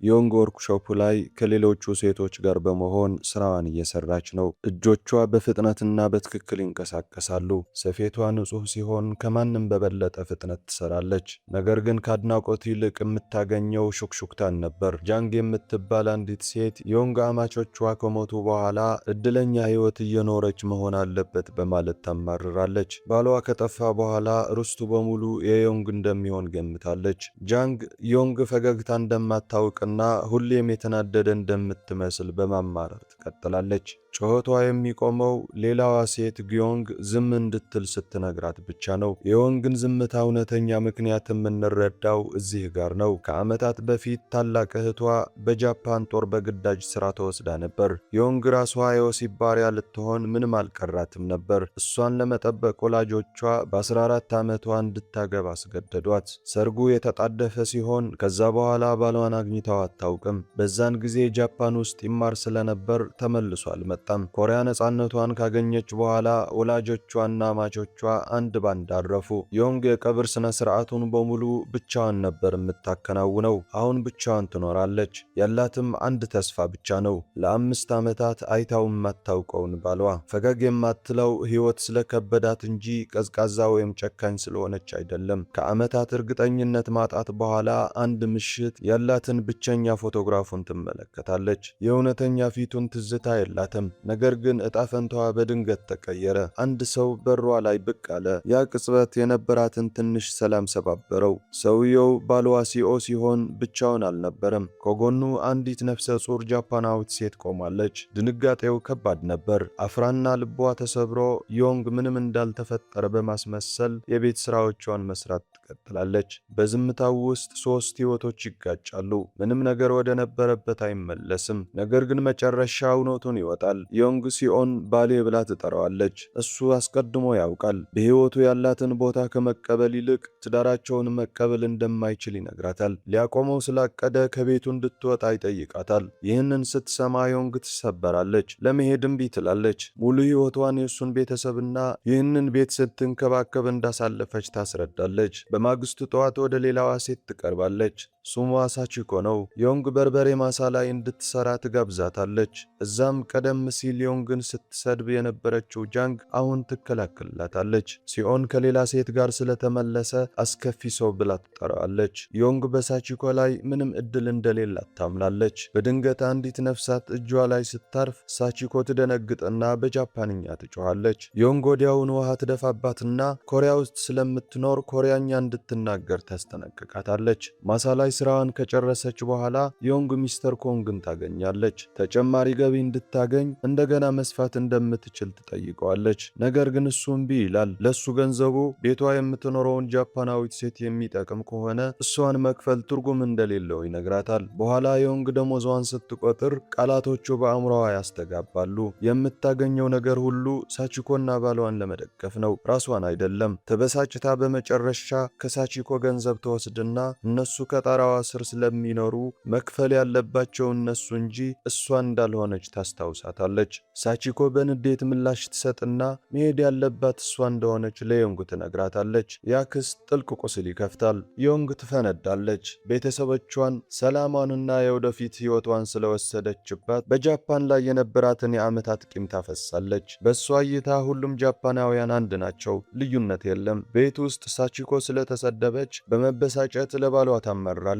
ዮንግ ወርክሾፑ ላይ ከሌሎቹ ሴቶች ጋር በመሆን ስራዋን እየሰራች ነው። እጆቿ በፍጥነትና በትክክል ይንቀሳቀሳሉ። ስፌቷ ንጹህ ሲሆን ከማንም በበለጠ ፍጥነት ትሰራለች። ነገር ግን ከአድናቆት ይልቅ የምታገኘው ሹክሹክታን ነበር። ጃንግ የምትባል አንዲት ሴት ዮንግ አማቾቿ ከሞቱ በኋላ እድለኛ ህይወት እየኖረች መሆን አለበት በማለት ታማርራለች። ባሏ ከጠፋ በኋላ ርስቱ በሙሉ የዮንግ እንደሚሆን ገምታለች። ጃንግ ዮንግ ፈገግታ እንደማታውቅና ሁሌም የተናደደ እንደምትመስል በማማረር ትቀጥላለች። ጩኸቷ የሚቆመው ሌላዋ ሴት ጊዮንግ ዝም እንድትል ስትነግራት ብቻ ነው። የዮንግን ዝምታ እውነተኛ ምክንያት የምንረዳው እዚህ ጋር ነው። ከዓመታት በፊት ታላቅ እህቷ በጃፓን ጦር በግዳጅ ሥራ ተወስዳ ነበር። ዮንግ ራሷ የወሲብ ባሪያ ልትሆን ምንም አልቀራትም ነበር። እሷን ለመጠበቅ ወላጆቿ በ14 ዓመቷ እንድታገባ አስገደዷት። ሰርጉ የተጣደፈ ሲሆን ከዛ በኋላ ባሏን አግኝታው አታውቅም። በዛን ጊዜ ጃፓን ውስጥ ይማር ስለነበር ተመልሶ አልመጣም። ኮሪያ ነፃነቷን ካገኘች በኋላ ወላጆቿና አማቾቿ አንድ ባንድ አረፉ። ዮንግ የቀብር ስነ ስርዓቱን በሙሉ ብቻዋን ነበር የምታከናውነው። አሁን ብቻዋን ትኖራለች። ያላትም አንድ ተስፋ ብቻ ነው፣ ለ5 ዓመታት አይታው የማታውቀውን ባሏ። ፈገግ የማትለው ህይወት ስለከበዳት እንጂ ቀዝቃዛ ወይም ጨካኝ ስለሆነች አይደለም። ከዓመታት እርግጠኝነት ማጣት በኋላ አንድ ምሽት ያላትን ብቸኛ ፎቶግራፉን ትመለከታለች። የእውነተኛ ፊቱን ትዝታ የላትም። ነገር ግን እጣ ፈንታዋ በድንገት ተቀየረ። አንድ ሰው በሯ ላይ ብቅ አለ። ያ ቅጽበት የነበራትን ትንሽ ሰላም ሰባበረው። ሰውየው ባልዋ ሲኦ ሲሆን ብቻውን አልነበረም። ከጎኑ አንዲት ነፍሰ ጡር ጃፓናዊት ሴት ቆማለች። ድንጋጤው ከባድ ነበር። አፍራና ልቧ ተሰብሮ ዮንግ ምንም እንዳልተፈጠረ በማስመሰል የቤት ስራዎቿን መስራት ትቀጥላለች። በዝምታው ውስጥ 3 ህይወቶች ይጋጫሉ። ምንም ነገር ወደ ነበረበት አይመለስም። ነገር ግን መጨረሻ እውነቱን ይወጣል። ዮንግ ሲኦን ባሌ ብላ ትጠራዋለች። እሱ አስቀድሞ ያውቃል። በህይወቱ ያላትን ቦታ ከመቀበል ይልቅ ትዳራቸውን መቀበል እንደማይችል ይነግራታል። ሊያቆመው ስላቀደ ከቤቱ እንድትወጣ ይጠይቃታል። ይህንን ስትሰማ ዮንግ ትሰበራለች። ለመሄድ እምቢ ትላለች። ሙሉ ህይወቷን የእሱን ቤተሰብና ይህንን ቤት ስትንከባከብ እንዳሳለፈች ታስረዳለች። በማግስቱ ጠዋት ወደ ሌላዋ ሴት ትቀርባለች። ስሟ ሳቺኮ ነው። ዮንግ በርበሬ ማሳ ላይ እንድትሰራ ትጋብዛታለች። እዛም ቀደም ሲል ዮንግን ስትሰድብ የነበረችው ጃንግ አሁን ትከላከልላታለች። ሲኦን ከሌላ ሴት ጋር ስለተመለሰ አስከፊ ሰው ብላ ትጠራዋለች። ዮንግ በሳቺኮ ላይ ምንም እድል እንደሌላት ታምናለች። በድንገት አንዲት ነፍሳት እጇ ላይ ስታርፍ ሳቺኮ ትደነግጥና በጃፓንኛ ትጮኻለች። ዮንግ ወዲያውኑ ውሃ ትደፋባትና ኮሪያ ውስጥ ስለምትኖር ኮሪያኛ እንድትናገር ታስጠነቅቃታለች። ማሳ ላይ ስራዋን ከጨረሰች በኋላ ዮንግ ሚስተር ኮንግን ታገኛለች። ተጨማሪ ገቢ እንድታገኝ እንደገና መስፋት እንደምትችል ትጠይቀዋለች። ነገር ግን እሱ እምቢ ይላል። ለሱ ገንዘቡ ቤቷ የምትኖረውን ጃፓናዊት ሴት የሚጠቅም ከሆነ እሷን መክፈል ትርጉም እንደሌለው ይነግራታል። በኋላ ዮንግ ደሞዟን ስትቆጥር ቃላቶቹ በአእምሮዋ ያስተጋባሉ። የምታገኘው ነገር ሁሉ ሳቺኮና ባሏን ለመደገፍ ነው፣ ራሷን አይደለም። ተበሳጭታ በመጨረሻ ከሳቺኮ ገንዘብ ተወስድና እነሱ ከጣራዋ ስር ስለሚኖሩ መክፈል ያለባቸው እነሱ እንጂ እሷ እንዳልሆነች ታስታውሳታለች። ሳቺኮ በንዴት ምላሽ ትሰጥና መሄድ ያለባት እሷ እንደሆነች ለዮንግ ትነግራታለች። ያ ክስ ጥልቅ ቁስል ይከፍታል። ዮንግ ትፈነዳለች። ቤተሰቦቿን፣ ሰላሟንና የወደፊት ሕይወቷን ስለወሰደችባት በጃፓን ላይ የነበራትን የዓመታት ቂም ታፈሳለች። በእሷ እይታ ሁሉም ጃፓናውያን አንድ ናቸው፣ ልዩነት የለም። ቤት ውስጥ ሳቺኮ ስለተሰደበች በመበሳጨት ለባሏ ታመራለች።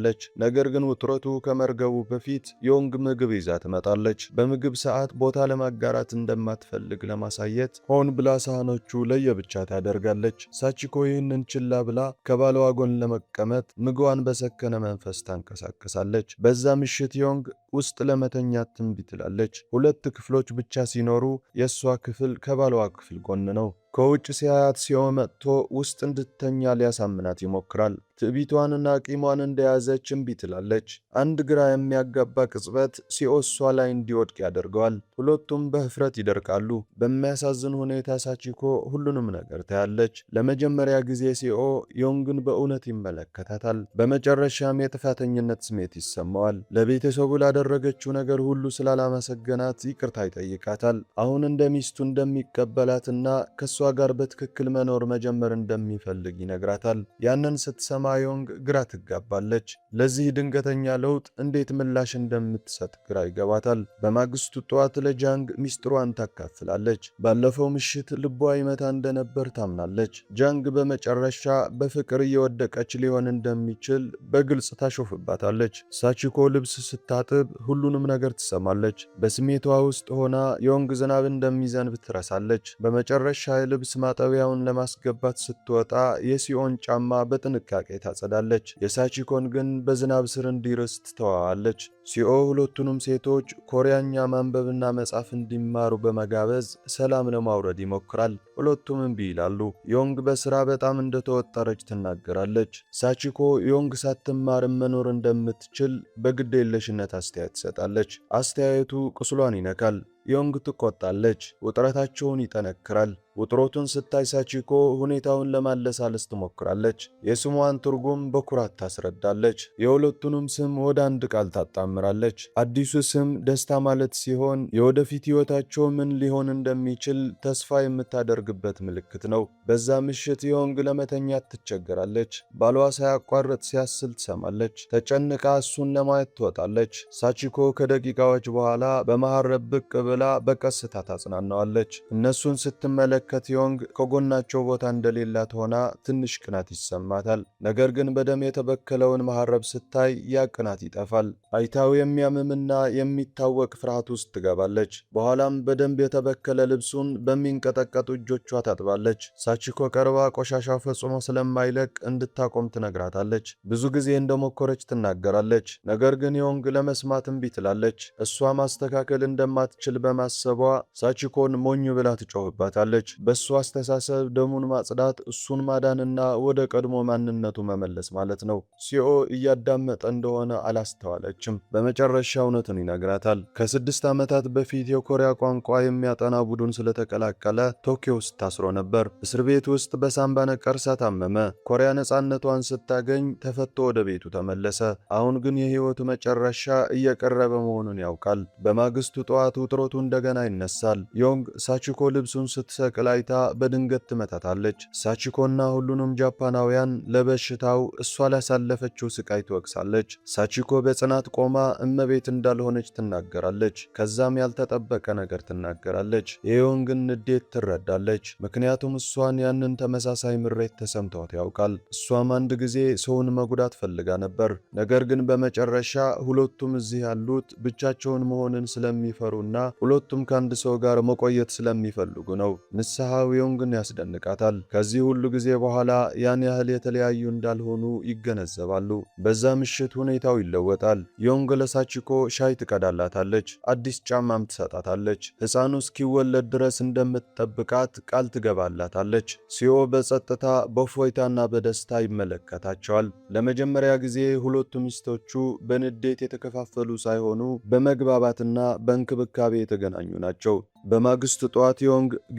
ነገር ግን ውጥረቱ ከመርገቡ በፊት ዮንግ ምግብ ይዛ ትመጣለች። በምግብ ሰዓት ቦታ ለማጋራት እንደማትፈልግ ለማሳየት ሆን ብላ ሳህኖቹ ለየብቻ ታደርጋለች። ሳቺኮ ይህንን ችላ ብላ ከባሏ ጎን ለመቀመጥ ምግቧን በሰከነ መንፈስ ታንቀሳቀሳለች። በዛ ምሽት ዮንግ ውስጥ ለመተኛት ትንቢ ትላለች። 2 ክፍሎች ብቻ ሲኖሩ የእሷ ክፍል ከባሏ ክፍል ጎን ነው። ከውጭ ሲያያት ሲሆን መጥቶ ውስጥ እንድትተኛ ሊያሳምናት ይሞክራል። ትዕቢቷንና ቂሟን እንደያዘች እምቢ ትላለች። አንድ ግራ የሚያጋባ ቅጽበት ሲኦ እሷ ላይ እንዲወድቅ ያደርገዋል። ሁለቱም በህፍረት ይደርቃሉ። በሚያሳዝን ሁኔታ ሳቺኮ ሁሉንም ነገር ታያለች። ለመጀመሪያ ጊዜ ሲኦ ዮንግን በእውነት ይመለከታታል። በመጨረሻም የጥፋተኝነት ስሜት ይሰማዋል። ለቤተሰቡ ላደረገችው ነገር ሁሉ ስላላመሰገናት ይቅርታ ይጠይቃታል። አሁን እንደ ሚስቱ እንደሚቀበላትና ከሷ ጋር በትክክል መኖር መጀመር እንደሚፈልግ ይነግራታል። ያንን ስትሰማ ዮንግ ግራ ትጋባለች። ለዚህ ድንገተኛ ለውጥ እንዴት ምላሽ እንደምትሰጥ ግራ ይገባታል። በማግስቱ ጠዋት ለጃንግ ሚስጥሯን ታካፍላለች። ባለፈው ምሽት ልቧ ይመታ እንደነበር ታምናለች። ጃንግ በመጨረሻ በፍቅር እየወደቀች ሊሆን እንደሚችል በግልጽ ታሾፍባታለች። ሳቺኮ ልብስ ስታጥብ ሁሉንም ነገር ትሰማለች። በስሜቷ ውስጥ ሆና ዮንግ ዝናብ እንደሚዘንብ ትረሳለች። በመጨረሻ የልብስ ማጠቢያውን ለማስገባት ስትወጣ የሲኦን ጫማ በጥንቃቄ ታጸዳለች። የሳቺኮን ግን በዝናብ ስር እንዲርስ ትተዋዋለች። ሲኦ ሁለቱንም ሴቶች ኮሪያኛ ማንበብና መጻፍ እንዲማሩ በመጋበዝ ሰላም ለማውረድ ይሞክራል። ሁለቱም እምቢ ይላሉ። ዮንግ በስራ በጣም እንደተወጠረች ትናገራለች። ሳቺኮ ዮንግ ሳትማርም መኖር እንደምትችል በግዴለሽነት አስተያየት ትሰጣለች። አስተያየቱ ቁስሏን ይነካል። ዮንግ ትቆጣለች። ውጥረታቸውን ይጠነክራል። ውጥረቱን ስታይ ሳቺኮ ሁኔታውን ለማለሳለስ ትሞክራለች። የስሟን ትርጉም በኩራት ታስረዳለች። የሁለቱንም ስም ወደ አንድ ቃል ታጣምራለች። አዲሱ ስም ደስታ ማለት ሲሆን የወደፊት ሕይወታቸው ምን ሊሆን እንደሚችል ተስፋ የምታደርግበት ምልክት ነው። በዛ ምሽት ዮንግ ለመተኛት ትቸገራለች። ባሏ ሳያቋርጥ ሲያስል ትሰማለች። ተጨንቃ እሱን ለማየት ትወጣለች። ሳቺኮ ከደቂቃዎች በኋላ በመሐረብ ብቅ ብላ በቀስታ ታጽናናዋለች። እነሱን ስትመለከት ዮንግ ከጎናቸው ቦታ እንደሌላት ሆና ትንሽ ቅናት ይሰማታል። ነገር ግን በደም የተበከለውን መሐረብ ስታይ ያ ቅናት ይጠፋል። አይታው የሚያምምና የሚታወቅ ፍርሃት ውስጥ ትገባለች። በኋላም በደንብ የተበከለ ልብሱን በሚንቀጠቀጡ እጆቿ ታጥባለች። ሳቺኮ ቀርባ ቆሻሻው ፈጽሞ ስለማይለቅ እንድታቆም ትነግራታለች። ብዙ ጊዜ እንደሞከረች ትናገራለች። ነገር ግን ዮንግ ለመስማት እምቢ ትላለች። እሷ ማስተካከል እንደማትችል በማሰቧ ሳቺኮን ሞኝ ብላ ትጮህባታለች። በእሱ አስተሳሰብ ደሙን ማጽዳት እሱን ማዳንና ወደ ቀድሞ ማንነቱ መመለስ ማለት ነው። ሲኦ እያዳመጠ እንደሆነ አላስተዋለችም። በመጨረሻ እውነቱን ይነግራታል። ከ6 ዓመታት በፊት የኮሪያ ቋንቋ የሚያጠና ቡድን ስለተቀላቀለ ቶኪዮ ውስጥ ታስሮ ነበር። እስር ቤት ውስጥ በሳምባ ነቀርሳ ታመመ። ኮሪያ ነፃነቷን ስታገኝ ተፈቶ ወደ ቤቱ ተመለሰ። አሁን ግን የህይወቱ መጨረሻ እየቀረበ መሆኑን ያውቃል። በማግስቱ ጠዋት ውጥረቱ እንደገና ይነሳል። ዮንግ ሳቺኮ ልብሱን ስትሰቅል አይታ በድንገት ትመታታለች። ሳቺኮና ሁሉንም ጃፓናውያን ለበሽታው እሷ ላሳለፈችው ስቃይ ትወቅሳለች። ሳቺኮ በጽናት ቆማ እመቤት እንዳልሆነች ትናገራለች። ከዛም ያልተጠበቀ ነገር ትናገራለች። የዮንግን ንዴት ትረዳለች። ምክንያቱም እሷን ያንን ተመሳሳይ ምሬት ተሰምቷት ያውቃል። እሷም አንድ ጊዜ ሰውን መጉዳት ፈልጋ ነበር። ነገር ግን በመጨረሻ ሁለቱም እዚህ ያሉት ብቻቸውን መሆንን ስለሚፈሩና ሁለቱም ከአንድ ሰው ጋር መቆየት ስለሚፈልጉ ነው። ንስሐው ዮንግን ያስደንቃታል። ከዚህ ሁሉ ጊዜ በኋላ ያን ያህል የተለያዩ እንዳልሆኑ ይገነዘባሉ። በዛ ምሽት ሁኔታው ይለወጣል። ዮንግ ለሳቺኮ ሻይ ትቀዳላታለች። አዲስ ጫማም ትሰጣታለች። ሕፃኑ እስኪወለድ ድረስ እንደምትጠብቃት ቃል ትገባላታለች። ሲኦ በጸጥታ በእፎይታና በደስታ ይመለከታቸዋል። ለመጀመሪያ ጊዜ ሁለቱ ሚስቶቹ በንዴት የተከፋፈሉ ሳይሆኑ በመግባባትና በእንክብካቤ የተገናኙ ናቸው። በማግስቱ ጠዋት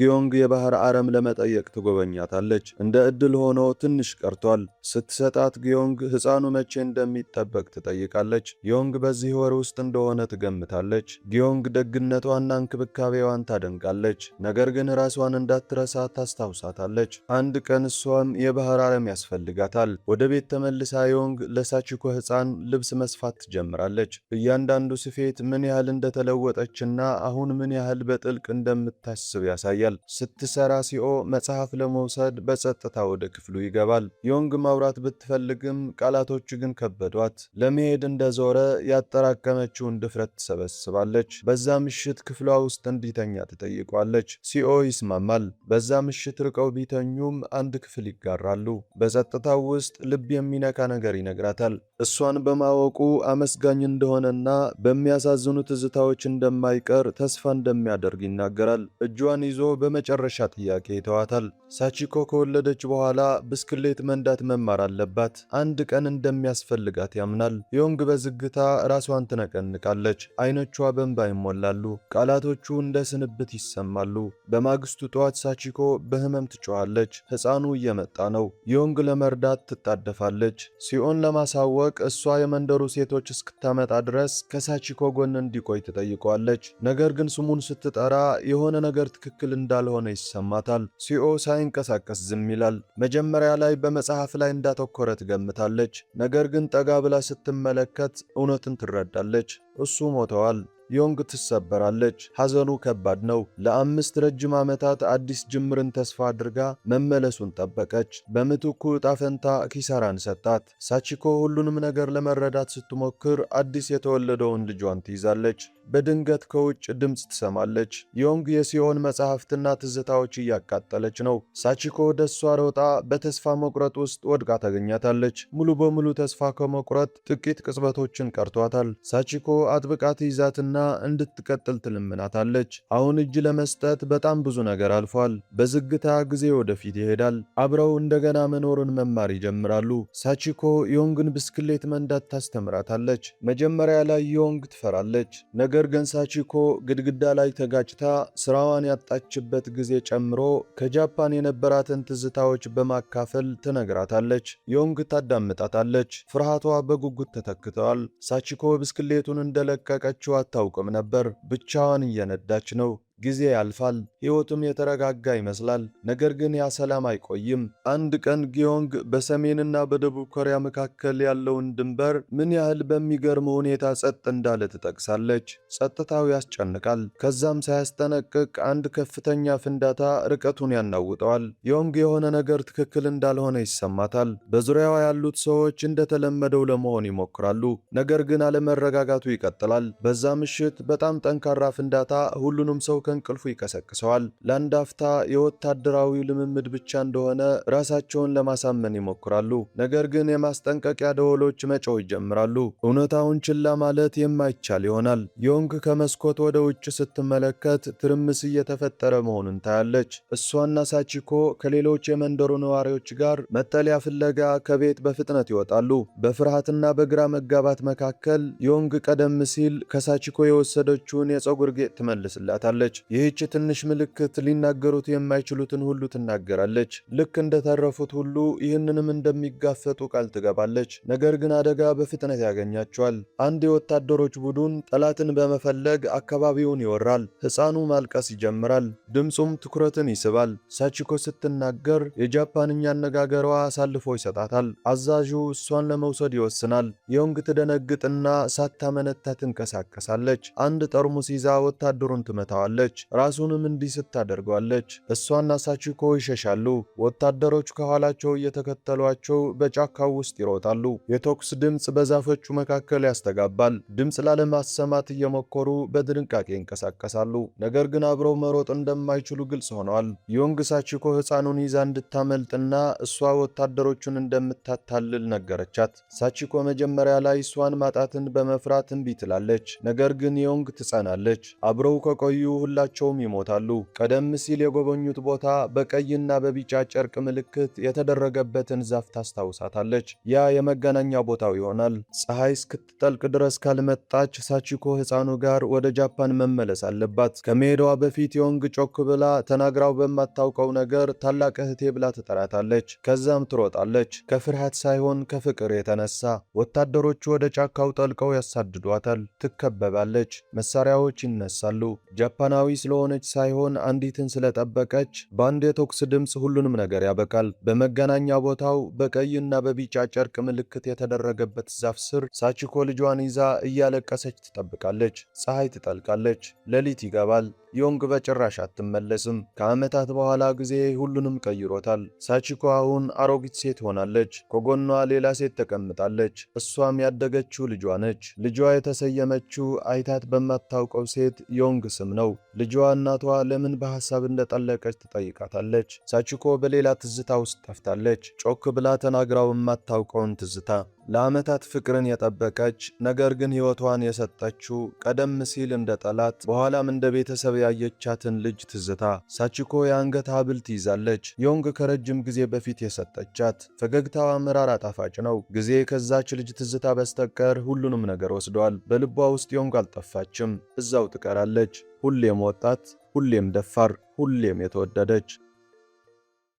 ዮንግ የባህር አረም ለመጠየቅ ትጎበኛታለች። እንደ ዕድል ሆኖ ትንሽ ቀርቷል። ስትሰጣት ዮንግ ሕፃኑ መቼ እንደሚጠበቅ ትጠይቃለች። ዮንግ በዚህ ወር ውስጥ እንደሆነ ትገምታለች። ዮንግ ደግነቷና እንክብካቤዋን ታደንቃለች። ነገር ግን ራሷን እንዳትረሳ ታስታውሳታለች። አንድ ቀን እሷም የባህር አረም ያስፈልጋታል። ወደ ቤት ተመልሳ ዮንግ ለሳቺኮ ሕፃን ልብስ መስፋት ትጀምራለች። እያንዳንዱ ስፌት ምን ያህል እንደተለወጠችና አሁን ምን ያህል በጥልቅ እንደምታስብ ያሳያል። ስትሰራ ሲኦ መጽሐፍ ለመውሰድ በጸጥታ ወደ ክፍሉ ይገባል። ዮንግ ማውራት ብትፈልግም ቃላቶቹ ግን ከበዷት። ለመሄድ እንደዞረ ያጠራቀመችውን ድፍረት ትሰበስባለች። በዛ ምሽት ክፍሏ ውስጥ እንዲተኛ ትጠይቋለች። ሲኦ ይስማማል። በዛ ምሽት ርቀው ቢተኙም አንድ ክፍል ይጋራሉ። በጸጥታው ውስጥ ልብ የሚነካ ነገር ይነግራታል። እሷን በማወቁ አመስጋኝ እንደሆነና በሚያሳዝኑ ትዝታዎች እንደማይቀር ተስፋ እንደሚያደርግ ይናገራል። እጇን ይዞ በመጨረሻ ጥያቄ ይተዋታል። ሳቺኮ ከወለደች በኋላ ብስክሌት መንዳት መማር አለባት። አንድ ቀን እንደሚያስፈልጋት ያምናል። ዮንግ በዝግታ ራሷን ትነቀንቃለች። አይኖቿ በእንባ ይሞላሉ። ቃላቶቹ እንደ ስንብት ይሰማሉ። በማግስቱ ጠዋት ሳቺኮ በህመም ትጮኻለች። ሕፃኑ እየመጣ ነው። ዮንግ ለመርዳት ትጣደፋለች። ሲኦን ለማሳወቅ እሷ የመንደሩ ሴቶች እስክታመጣ ድረስ ከሳቺኮ ጎን እንዲቆይ ትጠይቀዋለች። ነገር ግን ስሙን ስትጠራ ስትሰራ የሆነ ነገር ትክክል እንዳልሆነ ይሰማታል። ሲኦ ሳይንቀሳቀስ ዝም ይላል። መጀመሪያ ላይ በመጽሐፍ ላይ እንዳተኮረ ትገምታለች። ነገር ግን ጠጋ ብላ ስትመለከት እውነትን ትረዳለች። እሱ ሞተዋል። ዮንግ ትሰበራለች። ሐዘኑ ከባድ ነው። ለ5 ረጅም ዓመታት አዲስ ጅምርን ተስፋ አድርጋ መመለሱን ጠበቀች። በምትኩ ዕጣ ፈንታ ኪሳራን ሰጣት። ሳቺኮ ሁሉንም ነገር ለመረዳት ስትሞክር አዲስ የተወለደውን ልጇን ትይዛለች። በድንገት ከውጭ ድምፅ ትሰማለች። ዮንግ የሲኦን መጻሕፍትና ትዝታዎች እያቃጠለች ነው። ሳቺኮ ወደ እሷ ሮጣ በተስፋ መቁረጥ ውስጥ ወድቃ ታገኛታለች። ሙሉ በሙሉ ተስፋ ከመቁረጥ ጥቂት ቅጽበቶችን ቀርቷታል። ሳቺኮ አጥብቃ ትይዛትና እንድትቀጥል ትለምናታለች። አሁን እጅ ለመስጠት በጣም ብዙ ነገር አልፏል። በዝግታ ጊዜ ወደፊት ይሄዳል። አብረው እንደገና መኖርን መማር ይጀምራሉ። ሳቺኮ ዮንግን ብስክሌት መንዳት ታስተምራታለች። መጀመሪያ ላይ ዮንግ ትፈራለች። ነገር ግን ሳቺኮ ግድግዳ ላይ ተጋጭታ ስራዋን ያጣችበት ጊዜ ጨምሮ ከጃፓን የነበራትን ትዝታዎች በማካፈል ትነግራታለች። ዮንግ ታዳምጣታለች። ፍርሃቷ በጉጉት ተተክተዋል። ሳቺኮ ብስክሌቱን እንደለቀቀችው አታውቅም ነበር። ብቻዋን እየነዳች ነው። ጊዜ ያልፋል። ሕይወቱም የተረጋጋ ይመስላል። ነገር ግን ያ ሰላም አይቆይም። አንድ ቀን ጊዮንግ በሰሜንና በደቡብ ኮሪያ መካከል ያለውን ድንበር ምን ያህል በሚገርም ሁኔታ ጸጥ እንዳለ ትጠቅሳለች። ጸጥታው ያስጨንቃል። ከዛም ሳያስጠነቅቅ አንድ ከፍተኛ ፍንዳታ ርቀቱን ያናውጠዋል። ጊዮንግ የሆነ ነገር ትክክል እንዳልሆነ ይሰማታል። በዙሪያዋ ያሉት ሰዎች እንደተለመደው ለመሆን ይሞክራሉ። ነገር ግን አለመረጋጋቱ ይቀጥላል። በዛ ምሽት በጣም ጠንካራ ፍንዳታ ሁሉንም ሰው ከእንቅልፉ ይቀሰቅሰዋል። ለአንድ አፍታ የወታደራዊ ልምምድ ብቻ እንደሆነ ራሳቸውን ለማሳመን ይሞክራሉ። ነገር ግን የማስጠንቀቂያ ደወሎች መጮህ ይጀምራሉ። እውነታውን ችላ ማለት የማይቻል ይሆናል። ዮንግ ከመስኮት ወደ ውጭ ስትመለከት ትርምስ እየተፈጠረ መሆኑን ታያለች። እሷና ሳቺኮ ከሌሎች የመንደሩ ነዋሪዎች ጋር መጠለያ ፍለጋ ከቤት በፍጥነት ይወጣሉ። በፍርሃትና በግራ መጋባት መካከል ዮንግ ቀደም ሲል ከሳቺኮ የወሰደችውን የፀጉር ጌጥ ትመልስላታለች። ይህች ትንሽ ምልክት ሊናገሩት የማይችሉትን ሁሉ ትናገራለች። ልክ እንደተረፉት ሁሉ ይህንንም እንደሚጋፈጡ ቃል ትገባለች። ነገር ግን አደጋ በፍጥነት ያገኛቸዋል። አንድ የወታደሮች ቡድን ጠላትን በመፈለግ አካባቢውን ይወራል። ሕፃኑ ማልቀስ ይጀምራል። ድምፁም ትኩረትን ይስባል። ሳቺኮ ስትናገር የጃፓንኛ አነጋገሯ አሳልፎ ይሰጣታል። አዛዡ እሷን ለመውሰድ ይወስናል። ዮንግ ትደነግጥና ሳታመነታ ትንቀሳቀሳለች። አንድ ጠርሙስ ይዛ ወታደሩን ትመታዋለች። ራሱንም እንዲህ ስታደርገዋለች። እሷና ሳቺኮ ይሸሻሉ። ወታደሮች ከኋላቸው እየተከተሏቸው በጫካው ውስጥ ይሮጣሉ። የተኩስ ድምፅ በዛፎቹ መካከል ያስተጋባል። ድምፅ ላለማሰማት እየሞከሩ በጥንቃቄ ይንቀሳቀሳሉ። ነገር ግን አብረው መሮጥ እንደማይችሉ ግልጽ ሆነዋል። ዮንግ ሳቺኮ ሕፃኑን ይዛ እንድታመልጥና እሷ ወታደሮቹን እንደምታታልል ነገረቻት። ሳቺኮ መጀመሪያ ላይ እሷን ማጣትን በመፍራት እምቢ ትላለች። ነገር ግን ዮንግ ትጸናለች። አብረው ከቆዩ ሁላቸውም ይሞታሉ። ቀደም ሲል የጎበኙት ቦታ በቀይና በቢጫ ጨርቅ ምልክት የተደረገበትን ዛፍ ታስታውሳታለች። ያ የመገናኛ ቦታው ይሆናል። ፀሐይ እስክትጠልቅ ድረስ ካልመጣች ሳቺኮ ሕፃኑ ጋር ወደ ጃፓን መመለስ አለባት። ከመሄዷ በፊት ዮንግ ጮክ ብላ ተናግራው በማታውቀው ነገር ታላቅ እህቴ ብላ ትጠራታለች። ከዛም ትሮጣለች፣ ከፍርሃት ሳይሆን ከፍቅር የተነሳ። ወታደሮቹ ወደ ጫካው ጠልቀው ያሳድዷታል። ትከበባለች። መሳሪያዎች ይነሳሉ። ጃፓናዊ ስለሆነች ሳይሆን አንዲትን ስለጠበቀች በአንድ የተኩስ ድምፅ ሁሉንም ነገር ያበቃል። በመገናኛ ቦታው በቀይና በቢጫ ጨርቅ ምልክት የተደረገበት ዛፍ ስር ሳቺኮ ልጇን ይዛ እያለቀሰች ትጠብቃለች። ፀሐይ ትጠልቃለች። ሌሊት ይገባል። ዮንግ በጭራሽ አትመለስም። ከዓመታት በኋላ ጊዜ ሁሉንም ቀይሮታል። ሳቺኮ አሁን አሮጊት ሴት ሆናለች። ከጎኗ ሌላ ሴት ተቀምጣለች። እሷም ያደገችው ልጇ ነች። ልጇ የተሰየመችው አይታት በማታውቀው ሴት ዮንግ ስም ነው። ልጇ እናቷ ለምን በሐሳብ እንደጠለቀች ትጠይቃታለች። ሳቺኮ በሌላ ትዝታ ውስጥ ጠፍታለች። ጮክ ብላ ተናግራው የማታውቀውን ትዝታ። ለዓመታት ፍቅርን የጠበቀች ነገር ግን ሕይወቷን የሰጠችው ቀደም ሲል እንደ ጠላት በኋላም እንደ ቤተሰብ ያየቻትን ልጅ ትዝታ። ሳቺኮ የአንገት ሐብል ትይዛለች። ዮንግ ከረጅም ጊዜ በፊት የሰጠቻት። ፈገግታዋ መራራ ጣፋጭ ነው። ጊዜ ከዛች ልጅ ትዝታ በስተቀር ሁሉንም ነገር ወስዷል። በልቧ ውስጥ ዮንግ አልጠፋችም። እዛው ትቀራለች። ሁሌም ወጣት፣ ሁሌም ደፋር፣ ሁሌም የተወደደች።